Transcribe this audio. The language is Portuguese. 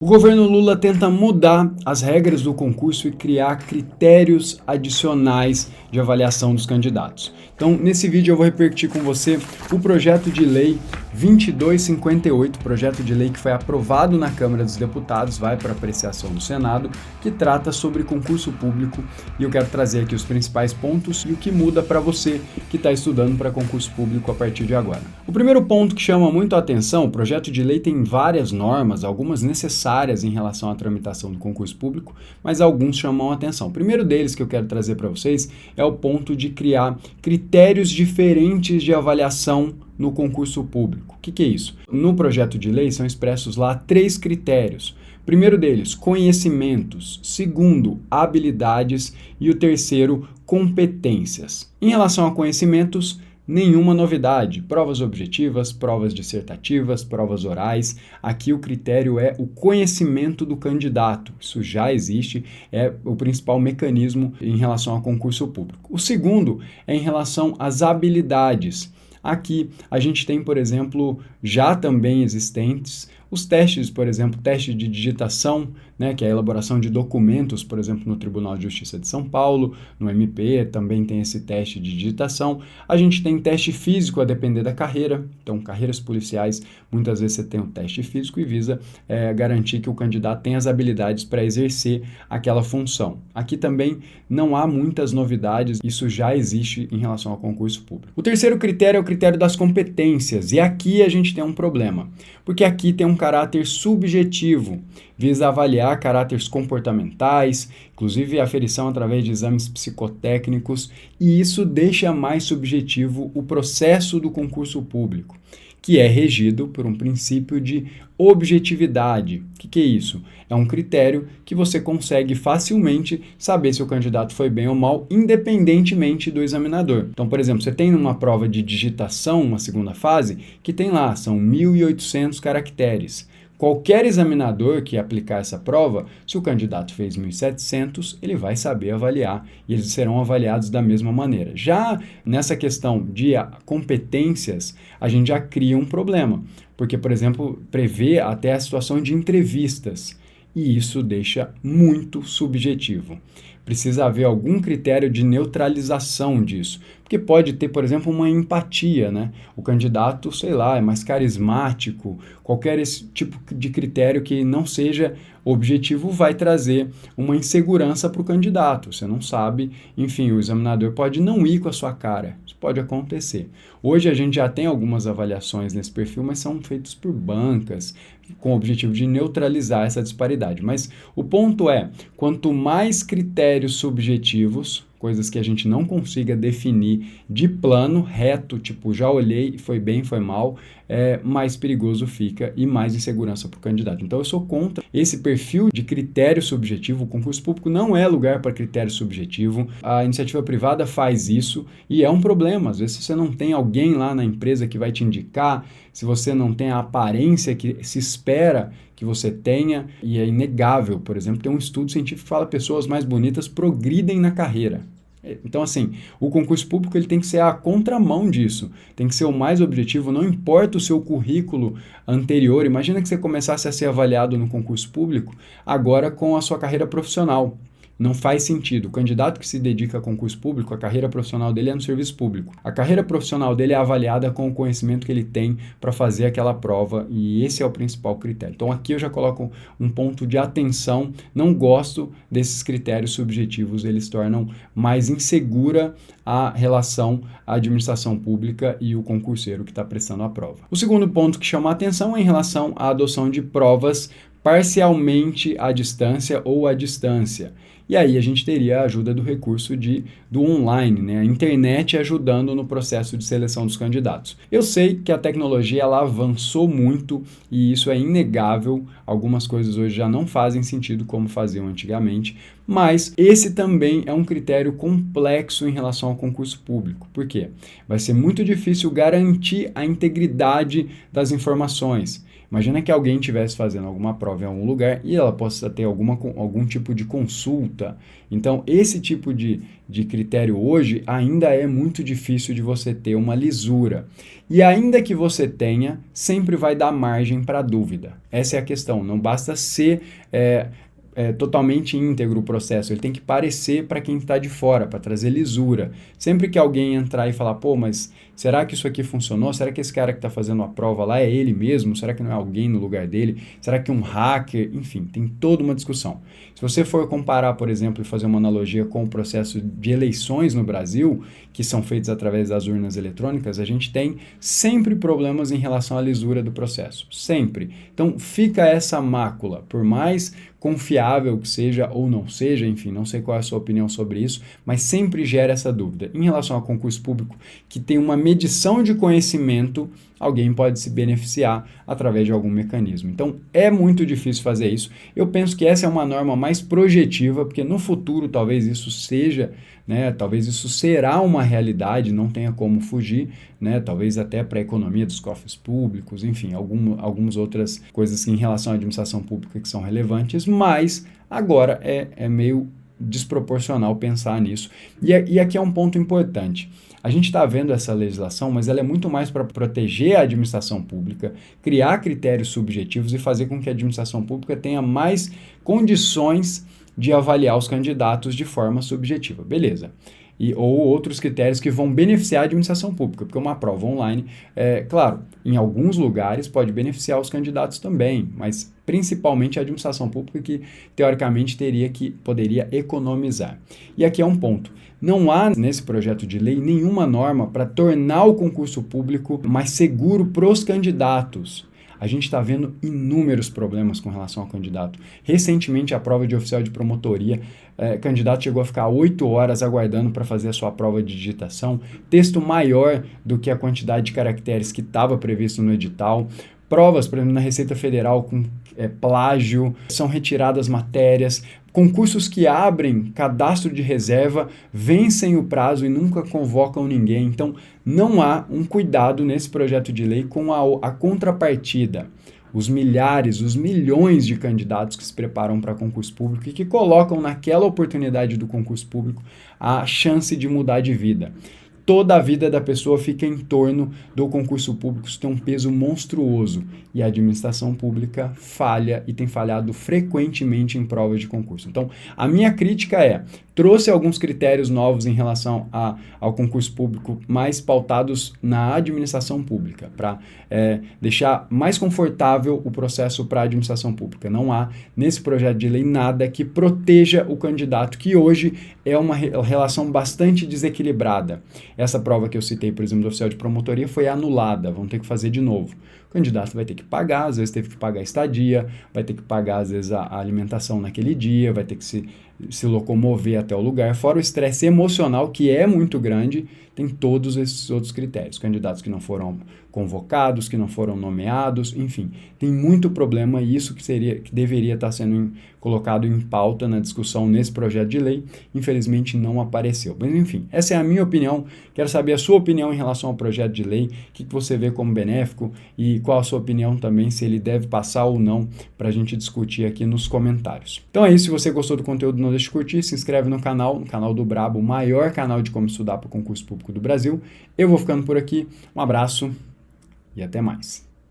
O governo Lula tenta mudar as regras do concurso e criar critérios adicionais de avaliação dos candidatos. Então, nesse vídeo eu vou repercutir com você o projeto de lei 2258, projeto de lei que foi aprovado na Câmara dos Deputados, vai para apreciação do Senado, que trata sobre concurso público, e eu quero trazer aqui os principais pontos e o que muda para você que está estudando para concurso público a partir de agora. O primeiro ponto que chama muito a atenção: o projeto de lei tem várias normas, algumas necessárias em relação à tramitação do concurso público, mas alguns chamam a atenção. O primeiro deles que eu quero trazer para vocês é o ponto de criar critérios diferentes de avaliação no concurso público. O que é isso? No projeto de lei são expressos lá 3 critérios. Primeiro deles, conhecimentos. Segundo, habilidades. E o terceiro, competências. Em relação a conhecimentos, nenhuma novidade. Provas objetivas, provas dissertativas, provas orais. Aqui o critério é o conhecimento do candidato. Isso já existe, é o principal mecanismo em relação ao concurso público. O segundo é em relação às habilidades. Aqui a gente tem, por exemplo, já também existentes os testes, por exemplo, teste de digitação, né, que é a elaboração de documentos, por exemplo, no Tribunal de Justiça de São Paulo, no MP, também tem esse teste de digitação. A gente tem teste físico a depender da carreira, então carreiras policiais, muitas vezes você tem um teste físico e visa garantir que o candidato tem as habilidades para exercer aquela função. Aqui também não há muitas novidades, isso já existe em relação ao concurso público. O terceiro critério é o critério das competências, e aqui a gente tem um problema, porque aqui tem um caráter subjetivo, visa avaliar caráteres comportamentais, inclusive aferição através de exames psicotécnicos, e isso deixa mais subjetivo o processo do concurso público, que é regido por um princípio de objetividade. O que é isso? É um critério que você consegue facilmente saber se o candidato foi bem ou mal, independentemente do examinador. Então, por exemplo, você tem uma prova de digitação, uma segunda fase, que tem lá, são 1.800 caracteres. Qualquer examinador que aplicar essa prova, se o candidato fez 1.700, ele vai saber avaliar e eles serão avaliados da mesma maneira. Já nessa questão de competências, a gente já cria um problema, porque, por exemplo, prevê até a situação de entrevistas, e isso deixa muito subjetivo. Precisa haver algum critério de neutralização disso, porque pode ter, por exemplo, uma empatia, né? O candidato, sei lá, é mais carismático, qualquer esse tipo de critério que não seja objetivo vai trazer uma insegurança para o candidato. Você não sabe, enfim, o examinador pode não ir com a sua cara, isso pode acontecer. Hoje a gente já tem algumas avaliações nesse perfil, mas são feitas por bancas, com o objetivo de neutralizar essa disparidade. Mas o ponto é, quanto mais critérios subjetivos, coisas que a gente não consiga definir de plano reto, tipo, já olhei, foi bem, foi mal, mais perigoso fica e mais insegurança para o candidato. Então eu sou contra esse perfil de critério subjetivo. O concurso público não é lugar para critério subjetivo, a iniciativa privada faz isso e é um problema. Às vezes você não tem alguém lá na empresa que vai te indicar, se você não tem a aparência que se espera que você tenha, e é inegável, por exemplo, tem um estudo científico que fala que pessoas mais bonitas progridem na carreira. Então, assim, o concurso público ele tem que ser a contramão disso, tem que ser o mais objetivo, não importa o seu currículo anterior. Imagina que você começasse a ser avaliado no concurso público agora com a sua carreira profissional. Não faz sentido. O candidato que se dedica a concurso público, a carreira profissional dele é no serviço público. A carreira profissional dele é avaliada com o conhecimento que ele tem para fazer aquela prova, e esse é o principal critério. Então aqui eu já coloco um ponto de atenção. Não gosto desses critérios subjetivos, eles tornam mais insegura a relação à administração pública e o concurseiro que está prestando a prova. O segundo ponto que chama a atenção é em relação à adoção de provas parcialmente à distância ou à distância. E aí a gente teria a ajuda do recurso do online, né? A internet ajudando no processo de seleção dos candidatos. Eu sei que a tecnologia ela avançou muito e isso é inegável. Algumas coisas hoje já não fazem sentido como faziam antigamente, mas esse também é um critério complexo em relação ao concurso público. Por quê? Vai ser muito difícil garantir a integridade das informações. Imagina que alguém estivesse fazendo alguma prova em algum lugar e ela possa ter algum tipo de consulta. Então, esse tipo de critério hoje ainda é muito difícil de você ter uma lisura. E ainda que você tenha, sempre vai dar margem para dúvida. Essa é a questão. Não basta ser totalmente íntegro o processo, ele tem que parecer para quem está de fora, para trazer lisura. Sempre que alguém entrar e falar, pô, mas será que isso aqui funcionou? Será que esse cara que está fazendo a prova lá é ele mesmo? Será que não é alguém no lugar dele? Será que um hacker? Enfim, tem toda uma discussão. Se você for comparar, por exemplo, e fazer uma analogia com o processo de eleições no Brasil, que são feitos através das urnas eletrônicas, a gente tem sempre problemas em relação à lisura do processo. Sempre. Então, fica essa mácula, por mais confiável que seja ou não seja, enfim, não sei qual é a sua opinião sobre isso, mas sempre gera essa dúvida. Em relação ao concurso público, que tem uma medição de conhecimento, alguém pode se beneficiar através de algum mecanismo. Então, é muito difícil fazer isso. Eu penso que essa é uma norma mais projetiva, porque no futuro talvez isso seja, né, talvez isso será uma realidade, não tenha como fugir, né, talvez até para a economia dos cofres públicos, enfim, algumas outras coisas em relação à administração pública que são relevantes, mas agora é meio desproporcional pensar nisso. E aqui é um ponto importante. A gente está vendo essa legislação, mas ela é muito mais para proteger a administração pública, criar critérios subjetivos e fazer com que a administração pública tenha mais condições de avaliar os candidatos de forma subjetiva. Beleza. Ou outros critérios que vão beneficiar a administração pública, porque uma prova online, claro, em alguns lugares pode beneficiar os candidatos também, mas principalmente a administração pública que, teoricamente, poderia economizar. E aqui é um ponto. Não há, nesse projeto de lei, nenhuma norma para tornar o concurso público mais seguro para os candidatos. A gente está vendo inúmeros problemas com relação ao candidato. Recentemente, a prova de oficial de promotoria, candidato chegou a ficar 8 horas aguardando para fazer a sua prova de digitação, texto maior do que a quantidade de caracteres que estava previsto no edital, provas, por exemplo, na Receita Federal com plágio, são retiradas matérias, concursos que abrem cadastro de reserva, vencem o prazo e nunca convocam ninguém. Então, não há um cuidado nesse projeto de lei com a contrapartida. Os milhares, os milhões de candidatos que se preparam para concurso público e que colocam naquela oportunidade do concurso público a chance de mudar de vida. Toda a vida da pessoa fica em torno do concurso público, isso tem um peso monstruoso. E a administração pública falha e tem falhado frequentemente em provas de concurso. Então, a minha crítica trouxe alguns critérios novos em relação ao concurso público, mais pautados na administração pública, para deixar mais confortável o processo para a administração pública. Não há, nesse projeto de lei, nada que proteja o candidato, que hoje é uma relação bastante desequilibrada. Essa prova que eu citei, por exemplo, do oficial de promotoria foi anulada, vão ter que fazer de novo. O candidato vai ter que pagar, às vezes teve que pagar a estadia, vai ter que pagar, às vezes, a alimentação naquele dia, vai ter que se locomover até o lugar, fora o estresse emocional, que é muito grande, tem todos esses outros critérios. Candidatos que não foram convocados, que não foram nomeados, enfim, tem muito problema e isso que deveria estar sendo colocado em pauta na discussão nesse projeto de lei, infelizmente não apareceu. Mas enfim, essa é a minha opinião, quero saber a sua opinião em relação ao projeto de lei, o que você vê como benéfico e qual a sua opinião também, se ele deve passar ou não, para a gente discutir aqui nos comentários. Então é isso, se você gostou do conteúdo, não deixe de curtir, se inscreve no canal do Brabo, o maior canal de como estudar para o concurso público do Brasil. Eu vou ficando por aqui, um abraço e até mais.